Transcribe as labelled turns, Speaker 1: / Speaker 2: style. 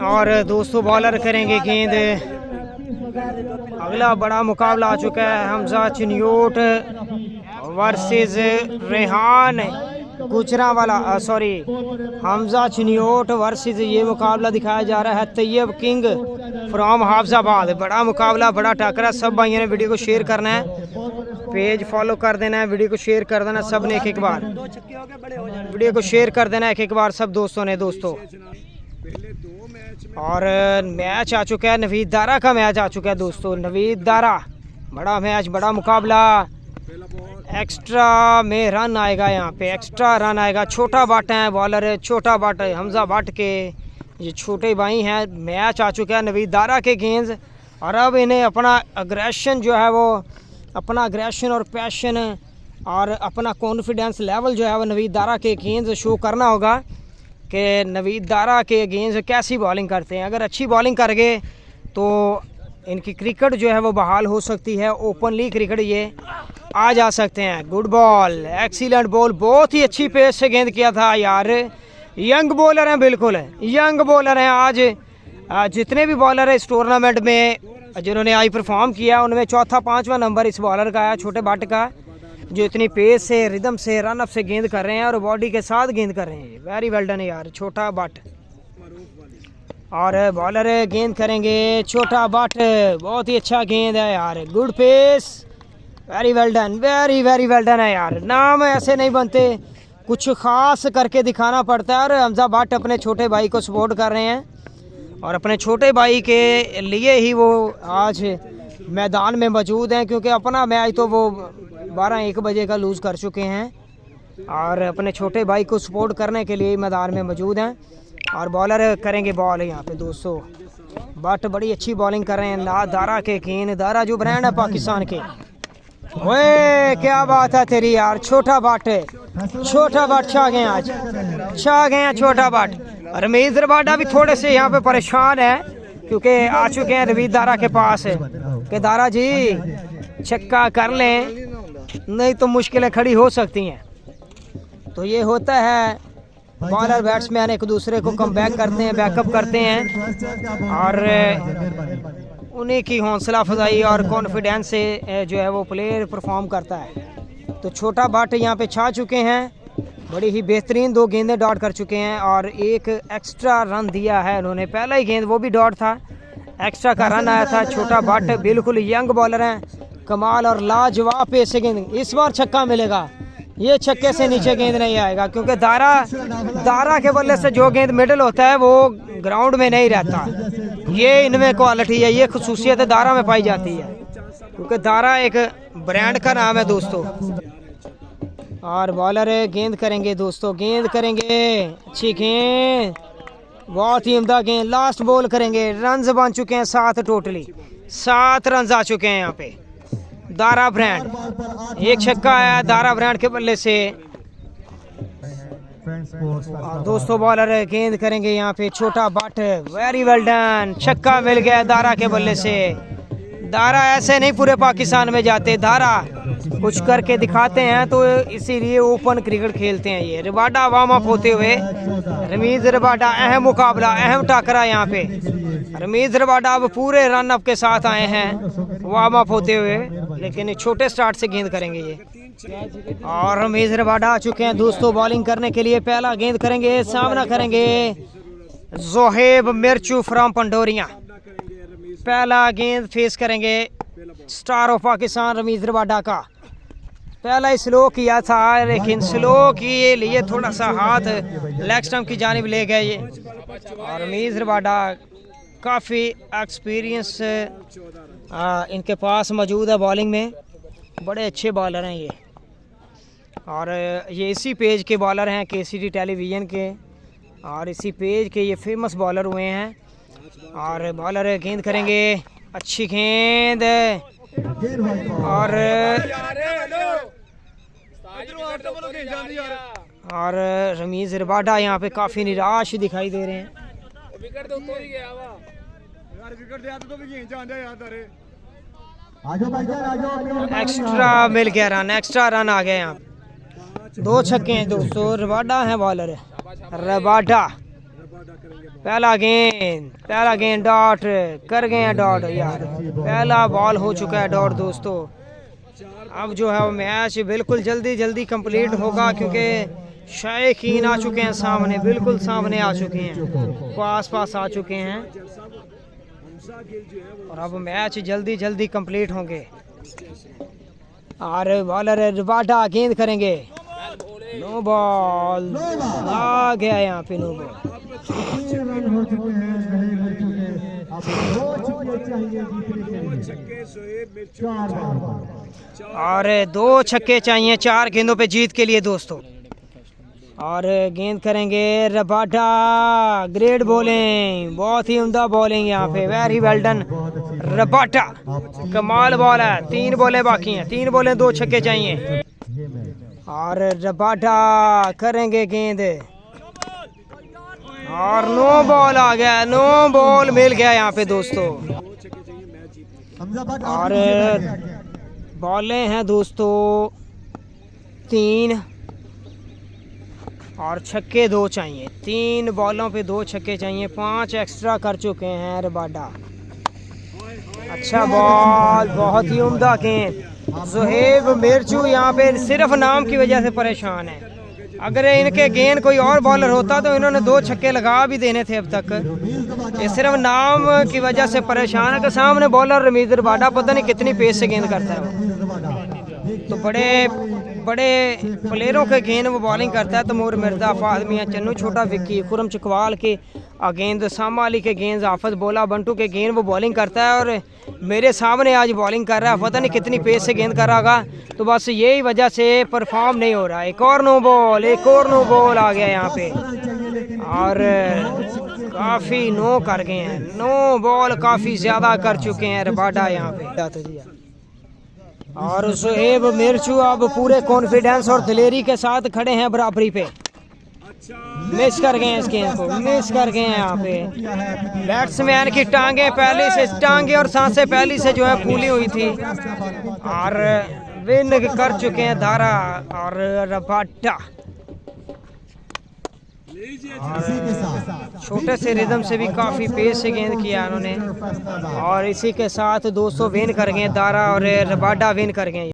Speaker 1: और दोस्तों बॉलर करेंगे गेंद। अगला बड़ा मुकाबला आ चुका है, Hamza Chiniot versus Rehan Gujranwala, sorry Hamza Chiniot versus, ये मुकाबला दिखाया जा रहा है तैयब किंग फ्रॉम हाफजाबाद। बड़ा मुकाबला, बड़ा टक्कर। सब भाइयों ने वीडियो को शेयर करना है, पेज फॉलो कर देना है, वीडियो को शेयर कर देना सब ने एक बार, वीडियो को शेयर कर देना एक बार सब दोस्तों ने। दोस्तों और मैच आ चुका है, नवीद दारा का मैच आ चुका है दोस्तों। नवीद दारा, बड़ा मैच, बड़ा मुकाबला। एक्स्ट्रा में रन आएगा, यहाँ पे एक्स्ट्रा रन आएगा। छोटा बट है बॉलर, छोटा बट हमजा बट के ये छोटे भाई हैं। मैच आ चुका है नवीद दारा के गेंद, और अब इन्हें अपना अग्रेशन जो है वो, अपना अग्रेशन और पैशन और अपना कॉन्फिडेंस लेवल जो है वो नवीद दारा के गेंद शो करना होगा कि नवीद दारा के गेंद कैसी बॉलिंग करते हैं। अगर अच्छी बॉलिंग कर गए तो इनकी क्रिकेट जो है वो बहाल हो सकती है, ओपनली क्रिकेट ये आ जा सकते हैं। गुड बॉल, एक्सीलेंट बॉल, बहुत ही अच्छी पेस से गेंद किया था यार। यंग बॉलर हैं, बिल्कुल यंग बॉलर हैं। आज जितने भी बॉलर हैं इस टूर्नामेंट में जिन्होंने आज परफॉर्म किया, उनमें चौथा पांचवा नंबर इस बॉलर का है, छोटे बट का, जो इतनी पेस से, रिदम से, रन अप से गेंद कर रहे हैं और बॉडी के साथ गेंद कर रहे हैं। वेरी वेल डन यार, छोटा बट। और बॉलर गेंद करेंगे छोटा बट, बहुत ही अच्छा गेंद है यार, good pace, very well done, very very well done है यार। नाम ऐसे नहीं बनते, कुछ ख़ास करके दिखाना पड़ता है। और हमजा बट अपने छोटे भाई को सपोर्ट कर रहे हैं, और अपने छोटे भाई के लिए ही वो आज मैदान में मौजूद हैं, क्योंकि अपना मैच तो वो 12-1 बजे का लूज़ कर चुके हैं, और अपने छोटे भाई को सपोर्ट करने के लिए मैदान में मौजूद हैं। और बॉलर करेंगे बॉल यहाँ पे दोस्तों, बट बड़ी अच्छी बॉलिंग कर रहे हैं दारा के गेंद। दारा जो ब्रांड है पाकिस्तान के, ओए क्या बात है तेरी यार, छोटा बट, छोटा बट छा गए आज, छा गए हैं छोटा बट। रमीज रबाडा भी थोड़े से यहाँ पे परेशान है, क्योंकि आ चुके हैं रवीद दारा के पास कि दारा जी छक्का कर लें, नहीं तो मुश्किलें खड़ी हो सकती हैं। तो ये होता है, बॉलर बैट्समैन एक दूसरे को कम बैक करते हैं, बैकअप करते हैं, और उन्हीं की हौसला अफजाई और कॉन्फिडेंस से जो है वो प्लेयर परफॉर्म करता है। तो छोटा बट यहाँ पे छा चुके हैं, बड़ी ही बेहतरीन 2 गेंदें डॉट कर चुके हैं, और एक एक्स्ट्रा रन दिया है उन्होंने। पहला ही गेंद वो भी डॉट था, एक्स्ट्रा का रन आया था। छोटा बट बिल्कुल यंग बॉलर हैं, कमाल और लाजवाब पेस से गेंद। इस बार छक्का मिलेगा, ये छक्के से नीचे गेंद नहीं आएगा, क्योंकि दारा के बल्ले से जो गेंद मिडल होता है वो ग्राउंड में नहीं रहता। ये इनमें क्वालिटी है, ये खसूसियत दारा में पाई जाती है, क्योंकि दारा एक ब्रांड का नाम है दोस्तों। और बॉलर गेंद करेंगे दोस्तों, गेंद करेंगे, अच्छी गेंद, बहुत ही उम्दा गेंद। लास्ट बॉल करेंगे, रन बन चुके हैं 7, टोटली 7 रन आ चुके हैं यहाँ पे। दारा ब्रांड, एक छक्का आया दारा ब्रांड के बल्ले से। और दोस्तों बॉलर गेंद करेंगे यहाँ पे छोटा बट, वेरी वेल डन, छक्का मिल गया दारा के बल्ले से। दारा ऐसे नहीं पूरे पाकिस्तान में जाते, दारा कुछ करके दिखाते हैं, तो इसीलिए ओपन क्रिकेट खेलते हैं ये। रबाडा वार्म अप होते हुए, रमीज रबाडा, अहम मुकाबला, अहम टाकरा यहाँ पे। रमीज रबाडा अब पूरे रन अप के साथ आए हैं वार्म अप होते हुए, लेकिन छोटे स्टार्ट से गेंद करेंगे ये। और रमीज रबाडा आ चुके हैं दोस्तों बॉलिंग करने के लिए। पहला गेंद करेंगे, सामना करेंगे जोहेब मिर्चू फ्रॉम पंडोरिया। पहला गेंद फेस करेंगे star of Pakistan Ramiz Rabada का। पहला स्लो किया था, लेकिन स्लो के लिए थोड़ा सा हाथ लेग स्टंप की जानिब ले गए ये। और रमीज रबाडा काफ़ी एक्सपीरियंस इनके पास मौजूद है बॉलिंग में, बड़े अच्छे बॉलर हैं ये। और ये इसी पेज के बॉलर हैं, KCD टेलीविज़न के, और इसी पेज के ये फेमस बॉलर हुए हैं। और बॉलर गेंद करेंगे, अच्छी गेंद, और रमीज रबाडा यहाँ पे काफ़ी निराश दिखाई दे रहे हैं। एक्स्ट्रा मिल गया रन, एक्स्ट्रा रन आ गया यहाँ, 2 छक्के हैं दोस्तों। रबाडा है बॉलर, रबाडा पहला गेंद डॉट कर गए हैं डॉट यार। पहला बॉल हो चुका है डॉट दोस्तों। अब जो है वो मैच बिल्कुल जल्दी जल्दी कंप्लीट होगा क्योंकि शायकीन आ चुके हैं सामने, बिल्कुल सामने आ चुके हैं, पास आ चुके हैं और अब मैच जल्दी जल्दी कंप्लीट होंगे। और बॉलर रबाडा गेंद करेंगे, नो बॉल आ गया यहाँ पे, नो बॉल। और 2 छक्के चाहिए 4 गेंदों पे जीत के लिए दोस्तों। और गेंद करेंगे रबाडा, ग्रेट बॉलिंग, बहुत ही उम्दा बॉलिंग यहाँ पे, वेरी वेल डन रबाडा, कमाल बॉल है। 3 बॉलें बाकी हैं, 3 बॉलें 2 छक्के चाहिए। और रबाडा करेंगे गेंद और नो बॉल आ गया, नो बॉल मिल गया यहाँ पे दोस्तों। और बॉलें हैं दोस्तों 3 और छक्के 2 चाहिए, 3 बॉलों पे 2 छक्के चाहिए, 5 एक्स्ट्रा कर चुके हैं रबाडा। अच्छा बॉल, बहुत ही उम्दा गेंद। ज़ुहैब मिर्चू यहाँ पे सिर्फ नाम की वजह से परेशान है, अगर इनके गेंद कोई और बॉलर होता तो इन्होंने 2 छक्के लगा भी देने थे अब तक। ये सिर्फ नाम की वजह से परेशान है कि सामने बॉलर रमीज रबाडा पता नहीं कितनी पेस से गेंद करता है वो। तो बड़े प्लेयरों के गेंद वो बॉलिंग करता है, तमूर मिर्जा, फाहद मियां चन्नू, छोटा विक्की, खुरम चकवाल के गेंद, सामा अली के गेंद, आफत बोला बंटू के गेंद वो बॉलिंग करता है और मेरे सामने आज बॉलिंग कर रहा है, पता नहीं कितनी पेस से गेंद कर रहा होगा, तो बस यही वजह से परफॉर्म नहीं हो रहा। एक और नो बॉल आ गया यहाँ पे और काफ़ी नो कर गए हैं, नो बॉल काफ़ी ज़्यादा कर चुके हैं रबाडा यहाँ पे। और ज़ुहैब मिर्चू अब पूरे कॉन्फिडेंस और दिलेरी के साथ खड़े हैं बराबरी पे। मिस कर गए हैं इस गेंद को, मिस कर गए हैं यहाँ पे। बैट्समैन की टांगे और सांसें पहली से जो है फूली हुई थी और विन कर चुके हैं दारा और रबाडा। छोटे से रिदम से भी काफ़ी पेस से गेंद किया उन्होंने और इसी के साथ 200 विन कर गए दारा और रबाडा विन कर गए।